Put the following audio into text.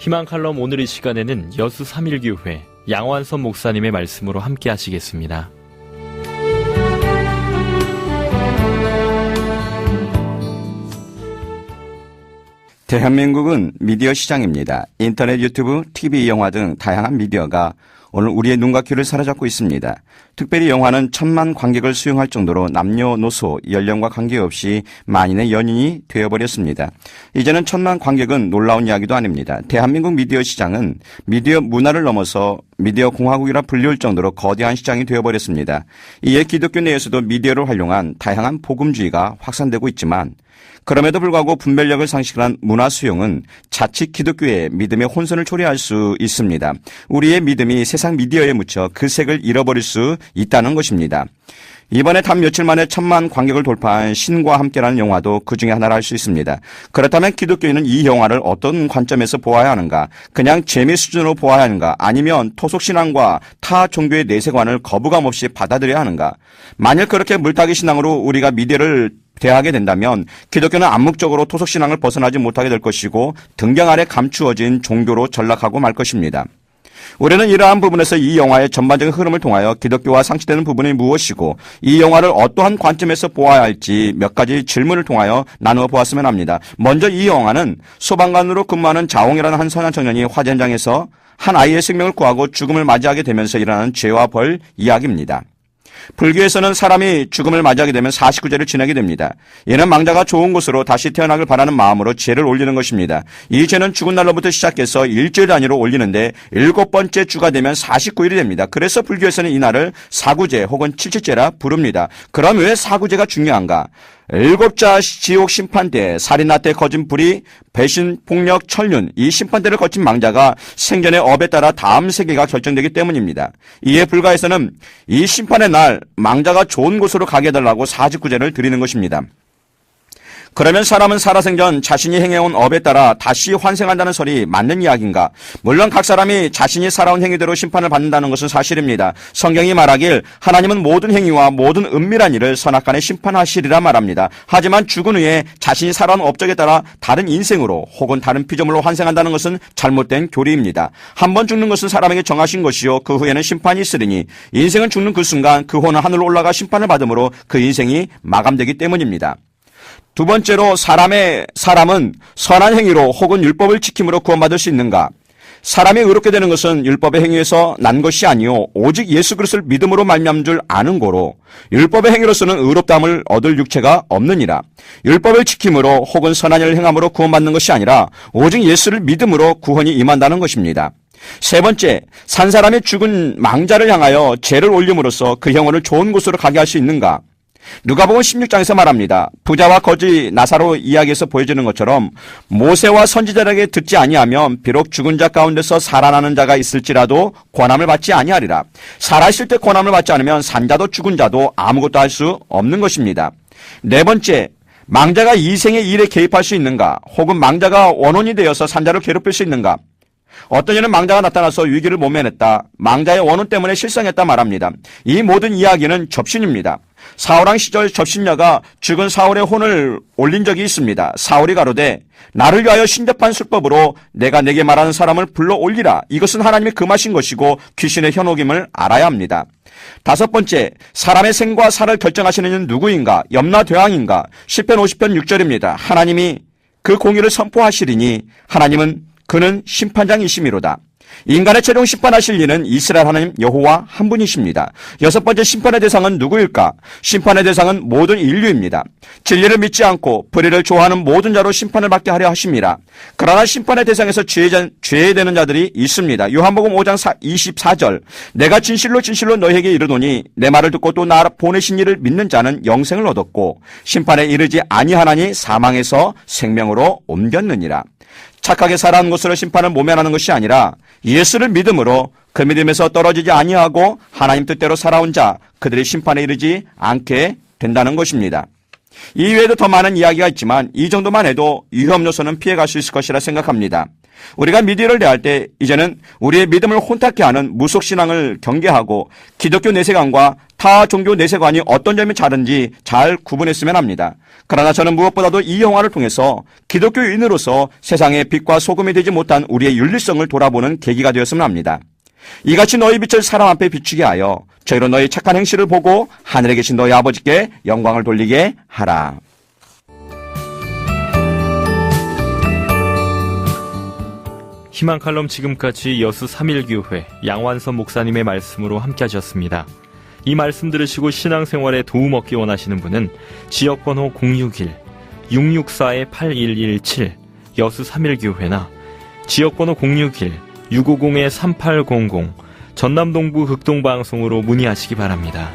희망칼럼 오늘 이 시간에는 여수 3.1교회 양완선 목사님의 말씀으로 함께 하시겠습니다. 대한민국은 미디어 시장입니다. 인터넷, 유튜브, TV, 영화 등 다양한 미디어가 오늘 우리의 눈과 귀를 사로잡고 있습니다. 특별히 영화는 1,000만 관객을 수용할 정도로 남녀노소, 연령과 관계없이 만인의 연인이 되어버렸습니다. 이제는 1,000만 관객은 놀라운 이야기도 아닙니다. 대한민국 미디어 시장은 미디어 문화를 넘어서 미디어 공화국이라 불리울 정도로 거대한 시장이 되어버렸습니다. 이에 기독교 내에서도 미디어를 활용한 다양한 복음주의가 확산되고 있지만 그럼에도 불구하고 분별력을 상실한 문화 수용은 자칫 기독교의 믿음의 혼선을 초래할 수 있습니다. 우리의 믿음이 세상 미디어에 묻혀 그 색을 잃어버릴 수 있다는 것입니다. 이번에 단 며칠 만에 1,000만 관객을 돌파한 신과 함께라는 영화도 그 중에 하나라 할 수 있습니다. 그렇다면 기독교인은 이 영화를 어떤 관점에서 보아야 하는가? 그냥 재미 수준으로 보아야 하는가? 아니면 토속신앙과 타 종교의 내세관을 거부감 없이 받아들여야 하는가? 만일 그렇게 물타기 신앙으로 우리가 미디어를 대하게 된다면 기독교는 암묵적으로 토속신앙을 벗어나지 못하게 될 것이고 등경 아래 감추어진 종교로 전락하고 말 것입니다. 우리는 이러한 부분에서 이 영화의 전반적인 흐름을 통하여 기독교와 상치되는 부분이 무엇이고 이 영화를 어떠한 관점에서 보아야 할지 몇 가지 질문을 통하여 나누어 보았으면 합니다. 먼저 이 영화는 소방관으로 근무하는 자홍이라는 한 선한 청년이 화재 현장에서 한 아이의 생명을 구하고 죽음을 맞이하게 되면서 일어나는 죄와 벌 이야기입니다. 불교에서는 사람이 죽음을 맞이하게 되면 49제를 지내게 됩니다. 이는 망자가 좋은 곳으로 다시 태어나길 바라는 마음으로 제를 올리는 것입니다. 이 제는 죽은 날로부터 시작해서 일주일 단위로 올리는데 7번째 주가 되면 49일이 됩니다. 그래서 불교에서는 이 날을 사구제 혹은 칠칠제라 부릅니다. 그럼 왜 사구제가 중요한가? 7자 지옥 심판대, 살인나태, 거짓 불의, 배신, 폭력, 천륜, 이 심판대를 거친 망자가 생전의 업에 따라 다음 세계가 결정되기 때문입니다. 이에 불가에서는 이 심판의 날 망자가 좋은 곳으로 가게 해달라고 49제를 드리는 것입니다. 그러면 사람은 살아생전 자신이 행해온 업에 따라 다시 환생한다는 설이 맞는 이야기인가? 물론 각 사람이 자신이 살아온 행위대로 심판을 받는다는 것은 사실입니다. 성경이 말하길 하나님은 모든 행위와 모든 은밀한 일을 선악간에 심판하시리라 말합니다. 하지만 죽은 후에 자신이 살아온 업적에 따라 다른 인생으로 혹은 다른 피조물로 환생한다는 것은 잘못된 교리입니다. 한 번 죽는 것은 사람에게 정하신 것이요 그 후에는 심판이 있으리니 인생은 죽는 그 순간 그 혼은 하늘로 올라가 심판을 받으므로 그 인생이 마감되기 때문입니다. 두 번째로 사람은 선한 행위로 혹은 율법을 지킴으로 구원받을 수 있는가? 사람이 의롭게 되는 것은 율법의 행위에서 난 것이 아니요 오직 예수 그리스도를 믿음으로 말미암은 줄 아는 고로 율법의 행위로서는 의롭다함을 얻을 육체가 없느니라. 율법을 지킴으로 혹은 선한 일을 행함으로 구원받는 것이 아니라 오직 예수를 믿음으로 구원이 임한다는 것입니다. 세 번째, 산 사람이 죽은 망자를 향하여 제를 올림으로써 그 영혼을 좋은 곳으로 가게 할 수 있는가? 누가복음 16장에서 말합니다. 부자와 거지 나사로 이야기에서 보여지는 것처럼 모세와 선지자에게 듣지 아니하면 비록 죽은 자 가운데서 살아나는 자가 있을지라도 권함을 받지 아니하리라. 살아있을 때 권함을 받지 않으면 산 자도 죽은 자도 아무것도 할 수 없는 것입니다. 네 번째, 망자가 이생의 일에 개입할 수 있는가? 혹은 망자가 원혼이 되어서 산자를 괴롭힐 수 있는가? 어떤 이는 망자가 나타나서 위기를 모면했다. 망자의 원혼 때문에 실성했다 말합니다. 이 모든 이야기는 접신입니다. 사울왕 시절 접신녀가 죽은 사울의 혼을 올린 적이 있습니다. 사울이 가로되 나를 위하여 신접한 술법으로 내가 내게 말하는 사람을 불러 올리라. 이것은 하나님이 금하신 것이고 귀신의 현혹임을 알아야 합니다. 다섯 번째, 사람의 생과 사를 결정하시는 이는 누구인가? 염라대왕인가? 시편 50편 6절입니다. 하나님이 그 공의를 선포하시리니 하나님은 그는 심판장이시미로다. 인간의 최종 심판하실 이는 이스라엘 하나님 여호와 한 분이십니다. 여섯 번째 심판의 대상은 누구일까? 심판의 대상은 모든 인류입니다. 진리를 믿지 않고 불의를 좋아하는 모든 자로 심판을 받게 하려 하십니다. 그러나 심판의 대상에서 죄되는 자들이 있습니다. 요한복음 5장 24절 내가 진실로 너희에게 이르노니 내 말을 듣고 또 나 보내신 이를 믿는 자는 영생을 얻었고 심판에 이르지 아니하나니 사망에서 생명으로 옮겼느니라. 착하게 살아온 것으로 심판을 모면하는 것이 아니라 예수를 믿음으로 그 믿음에서 떨어지지 아니하고 하나님 뜻대로 살아온 자 그들이 심판에 이르지 않게 된다는 것입니다. 이외에도 더 많은 이야기가 있지만 이 정도만 해도 위험 요소는 피해갈 수 있을 것이라 생각합니다. 우리가 미디어를 대할 때 이제는 우리의 믿음을 혼탁케 하는 무속신앙을 경계하고 기독교 내세관과 타 종교 내세관이 어떤 점이 다른지 잘 구분했으면 합니다. 그러나 저는 무엇보다도 이 영화를 통해서 기독교인으로서 세상의 빛과 소금이 되지 못한 우리의 윤리성을 돌아보는 계기가 되었으면 합니다. 이같이 너희 빛을 사람 앞에 비추게 하여 저희로 너희 착한 행실을 보고 하늘에 계신 너희 아버지께 영광을 돌리게 하라. 희망 칼럼 지금까지 여수 3.1교회 양완선 목사님의 말씀으로 함께 하셨습니다. 이 말씀 들으시고 신앙생활에 도움 얻기 원하시는 분은 지역번호 061-664-8117 여수 3.1교회나 지역번호 061-650-3800 전남동부 흑동방송으로 문의하시기 바랍니다.